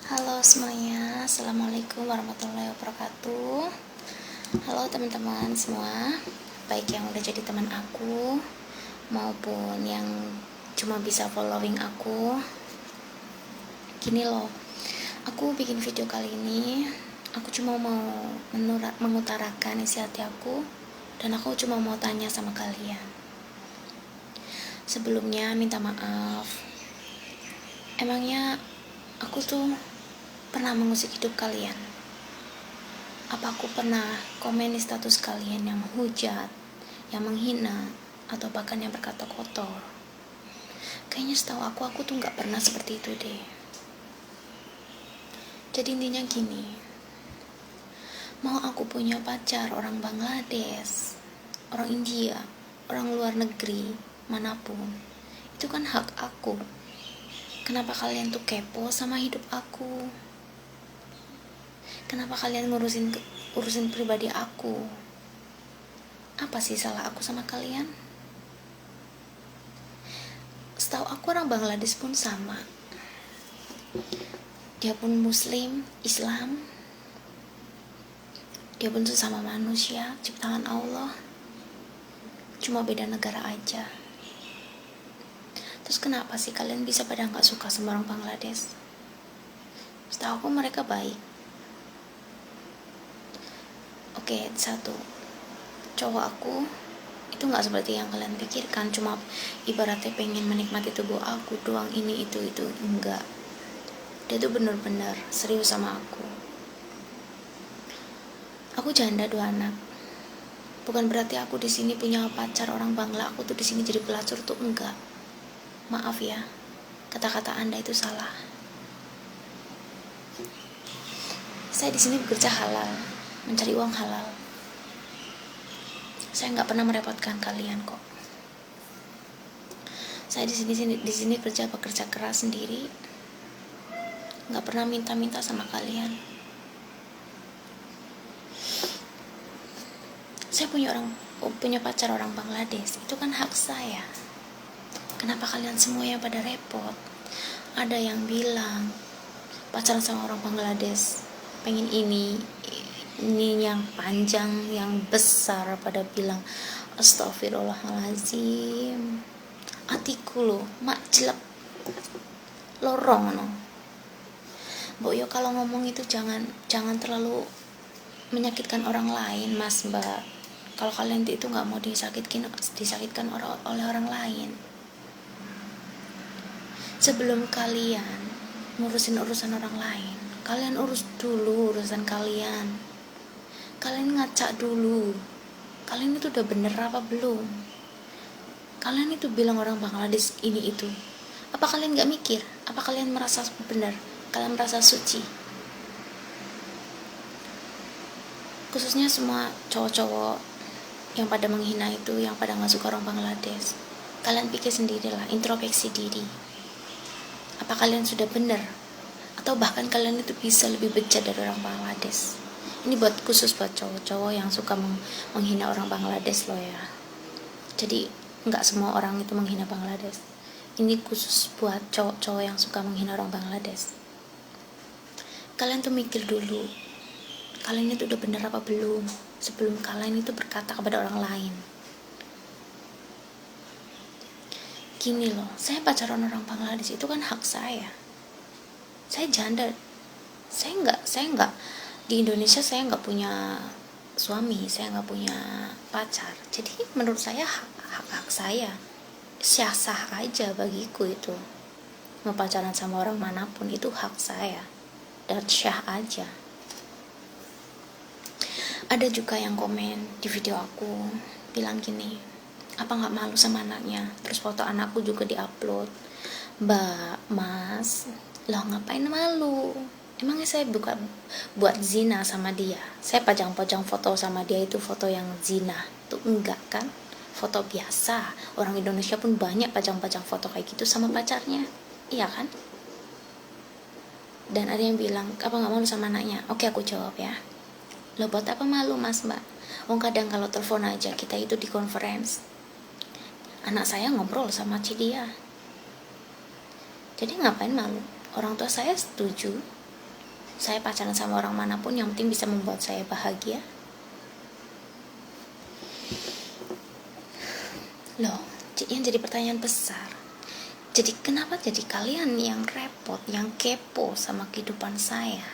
Halo semuanya, Assalamualaikum warahmatullahi wabarakatuh. Halo teman-teman semua, baik yang udah jadi teman aku maupun yang cuma bisa following aku. Gini loh, aku bikin video kali ini, aku cuma mau mengutarakan isi hati aku. Dan aku cuma mau tanya sama kalian. Sebelumnya minta maaf, emangnya aku tuh pernah mengusik hidup kalian? Apa aku pernah komen di status kalian yang menghujat, yang menghina, atau bahkan yang berkata kotor? Kayaknya setahu aku tuh gak pernah seperti itu deh. Jadi intinya gini, mau aku punya pacar orang Bangladesh, orang India, orang luar negeri, manapun, itu kan hak aku. Kenapa kalian tuh kepo sama hidup aku? Kenapa kalian ngurusin pribadi aku? Apa sih salah aku sama kalian? Setahu aku orang Bangladesh pun sama. Dia pun Muslim, Islam. Dia pun sesama manusia, ciptaan Allah. Cuma beda negara aja. Terus kenapa sih kalian bisa pada gak suka sama orang Bangladesh? Setahu aku mereka baik. Oke, satu, cowok aku itu gak seperti yang kalian pikirkan, cuma ibaratnya pengen menikmati tubuh aku doang, ini itu, enggak. Dia tuh bener-bener serius sama aku. Aku janda 2 anak. Bukan berarti aku di sini punya pacar orang Bangla, aku tuh di sini jadi pelacur tuh enggak. Maaf ya, kata-kata Anda itu salah. Saya di sini bekerja halal, mencari uang halal. Saya nggak pernah merepotkan kalian kok. Saya di sini bekerja keras sendiri, nggak pernah minta-minta sama kalian. Saya punya pacar orang Bangladesh, itu kan hak saya. Kenapa kalian semua yang pada repot? Ada yang bilang pacaran sama orang Bangladesh pengen ini yang panjang, yang besar, pada bilang astagfirullahaladzim. Atiku lo mak jelek lorong no. Mbok yo kalau ngomong itu jangan terlalu menyakitkan orang lain, Mas Mbak. Kalau kalian itu nggak mau disakitkan oleh orang lain. Sebelum kalian ngurusin urusan orang lain, kalian urus dulu urusan kalian. Kalian ngacak dulu, kalian itu udah bener apa belum? Kalian itu bilang orang Bangladesh ini itu, apa kalian gak mikir? Apa kalian merasa benar? Kalian merasa suci? Khususnya semua cowok-cowok yang pada menghina itu, yang pada gak suka orang Bangladesh, kalian pikir sendirilah, introspeksi diri. Apa kalian sudah benar? Atau bahkan kalian itu bisa lebih bejat dari orang Bangladesh? Ini khusus buat cowok-cowok yang suka menghina orang Bangladesh loh ya. Jadi nggak semua orang itu menghina Bangladesh. Ini khusus buat cowok-cowok yang suka menghina orang Bangladesh. Kalian tuh mikir dulu, kalian itu udah bener apa belum sebelum kalian itu berkata kepada orang lain. Gini loh, saya pacaran orang Bangladesh itu kan hak saya. Saya janda. Saya nggak di Indonesia, saya nggak punya suami, saya nggak punya pacar. Jadi menurut saya hak saya, sah aja bagiku itu. Mau pacaran sama orang manapun itu hak saya dan syah aja. Ada juga yang komen di video aku bilang gini, apa nggak malu sama anaknya? Terus foto anakku juga diupload. Mbak, Mas, loh ngapain malu? Emangnya saya buat zina sama dia? Saya pajang-pajang foto sama dia itu foto yang zina? Tuh enggak kan? Foto biasa. Orang Indonesia pun banyak pajang-pajang foto kayak gitu sama pacarnya. Iya kan? Dan ada yang bilang, apa gak malu sama anaknya? Oke, aku jawab ya. Loh buat apa malu Mas Mbak? Kadang kalau telepon aja, kita itu di conference, anak saya ngobrol sama dia. Jadi ngapain malu? Orang tua saya setuju, Saya pacaran sama orang manapun yang penting bisa membuat saya bahagia. Loh, yang jadi pertanyaan besar, jadi kenapa jadi kalian yang repot, yang kepo sama kehidupan saya?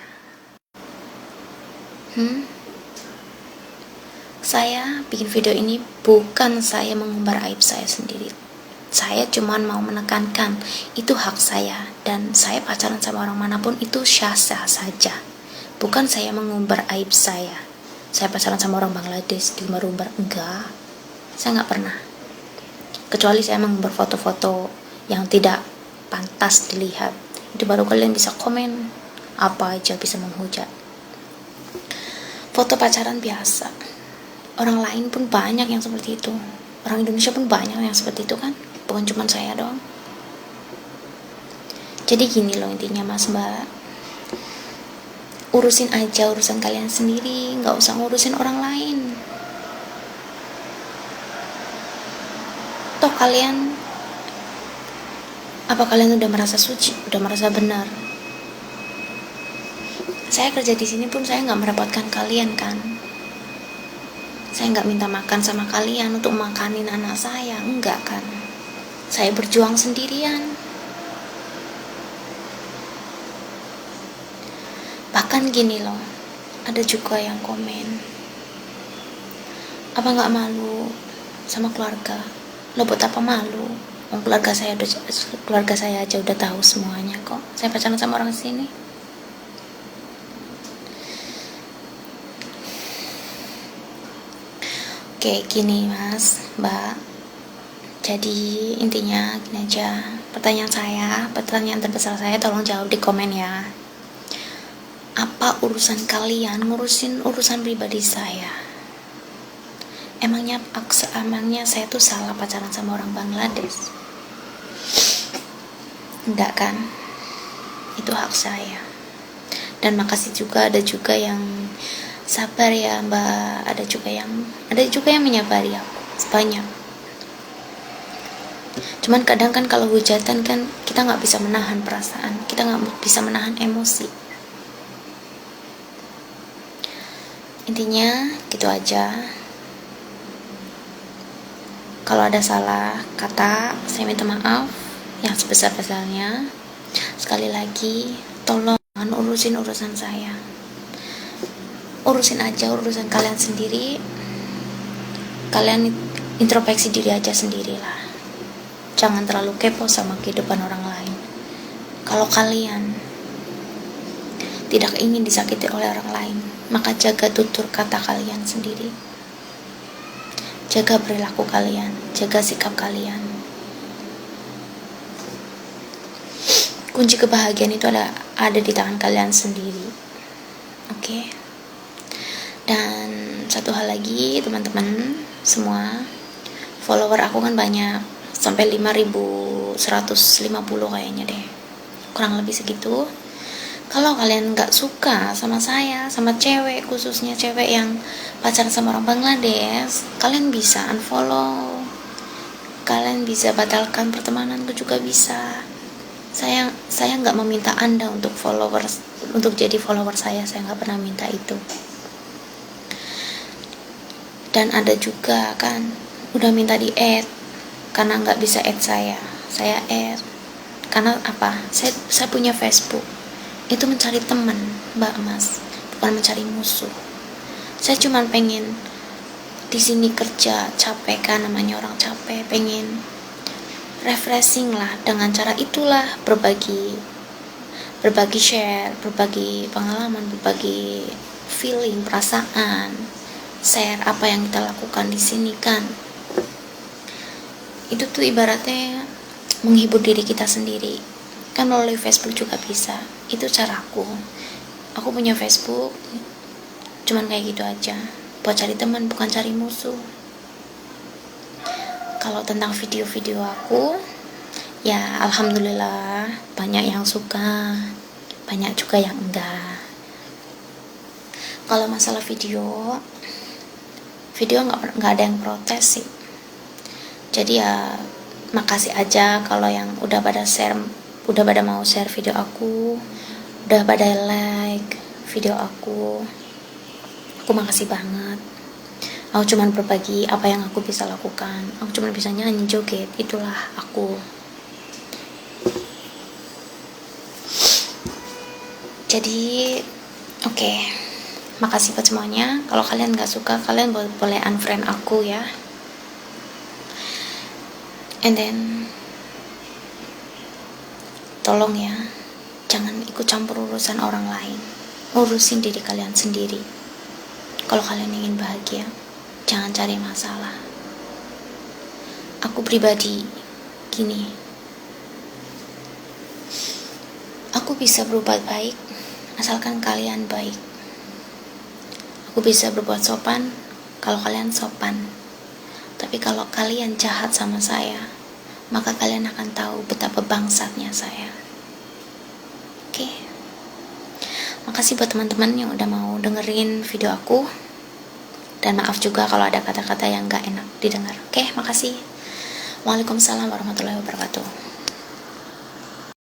Saya bikin video ini bukan saya mengumbar aib saya sendiri. Saya cuman mau menekankan itu hak saya, dan saya pacaran sama orang manapun itu sah-sah saja. Bukan saya mengumbar aib saya. Saya pacaran sama orang Bangladesh di umbar enggak. Saya nggak pernah. Kecuali saya mengumbar foto-foto yang tidak pantas dilihat. Itu baru kalian bisa komen apa aja, bisa menghujat. Foto pacaran biasa. Orang lain pun banyak yang seperti itu. Orang Indonesia pun banyak yang seperti itu kan. Bukan cuma saya doang. Jadi gini loh intinya mas mbak, urusin aja urusan kalian sendiri, gak usah ngurusin orang lain. Toh kalian, apa kalian udah merasa suci, udah merasa benar? Saya kerja di sini pun saya gak merepotkan kalian kan. Saya gak minta makan sama kalian untuk makanin anak saya, enggak kan. Saya berjuang sendirian. Bahkan gini loh, ada juga yang komen, apa gak malu sama keluarga? Lo buat apa malu? Keluarga saya aja udah tahu semuanya kok. Saya pacaran sama orang sini. Oke, gini mas, mbak. Jadi intinya gini aja. Pertanyaan terbesar saya tolong jawab di komen ya. Apa urusan kalian ngurusin urusan pribadi saya? Emangnya saya tuh salah pacaran sama orang Bangladesh? Enggak kan? Itu hak saya. Dan makasih juga, ada juga yang sabar ya mbak, ada juga yang menyabari aku sebanyak. Cuman kadang kan kalau hujatan kan kita nggak bisa menahan perasaan, kita nggak bisa menahan emosi. Intinya gitu aja. Kalau ada salah kata, saya minta maaf yang sebesar-besarnya. Sekali lagi, tolong urusin urusan saya. Urusin aja urusan kalian sendiri. Kalian introspeksi diri aja sendirilah. Jangan terlalu kepo sama kehidupan orang lain. Kalau kalian tidak ingin disakiti oleh orang lain, maka jaga tutur kata kalian sendiri. Jaga perilaku kalian, jaga sikap kalian. Kunci kebahagiaan itu ada di tangan kalian sendiri. Oke? Dan satu hal lagi teman-teman semua, follower aku kan banyak, sampai 5.150 kayaknya deh, kurang lebih segitu. Kalau kalian gak suka sama saya, sama cewek, khususnya cewek yang pacaran sama orang Bangladesh, kalian bisa unfollow, kalian bisa batalkan pertemananku juga bisa. Saya gak meminta anda untuk jadi follower saya gak pernah minta itu. Dan ada juga kan udah minta di add, karena nggak bisa add saya add karena apa, saya punya Facebook itu mencari teman mbak mas, bukan mencari musuh. Saya cuma pengen di sini kerja capek kan, namanya orang capek, pengen refreshing lah, dengan cara itulah berbagi share, berbagi pengalaman, berbagi feeling, perasaan, share apa yang kita lakukan di sini kan. Itu tuh ibaratnya menghibur diri kita sendiri kan, melalui Facebook juga bisa. Itu caraku. Aku punya Facebook cuman kayak gitu aja, buat cari teman, bukan cari musuh. Kalau tentang video-video aku ya alhamdulillah banyak yang suka, banyak juga yang enggak. Kalau masalah video nggak ada yang protes sih. Jadi ya makasih aja kalau yang udah pada mau share video aku, udah pada like, video aku makasih banget. Aku cuman berbagi apa yang aku bisa lakukan. Aku cuman bisa nyanyi, joget, itulah aku. Jadi oke, makasih buat semuanya. Kalau kalian gak suka, kalian boleh unfriend aku ya. And then tolong ya, jangan ikut campur urusan orang lain. Urusin diri kalian sendiri. Kalau kalian ingin bahagia, jangan cari masalah. Aku pribadi gini, aku bisa berbuat baik asalkan kalian baik. Aku bisa berbuat sopan kalau kalian sopan. Tapi kalau kalian jahat sama saya, maka kalian akan tahu betapa bangsatnya saya. Oke. Makasih buat teman-teman yang udah mau dengerin video aku. Dan maaf juga kalau ada kata-kata yang gak enak didengar. Oke, makasih. Waalaikumsalam warahmatullahi wabarakatuh.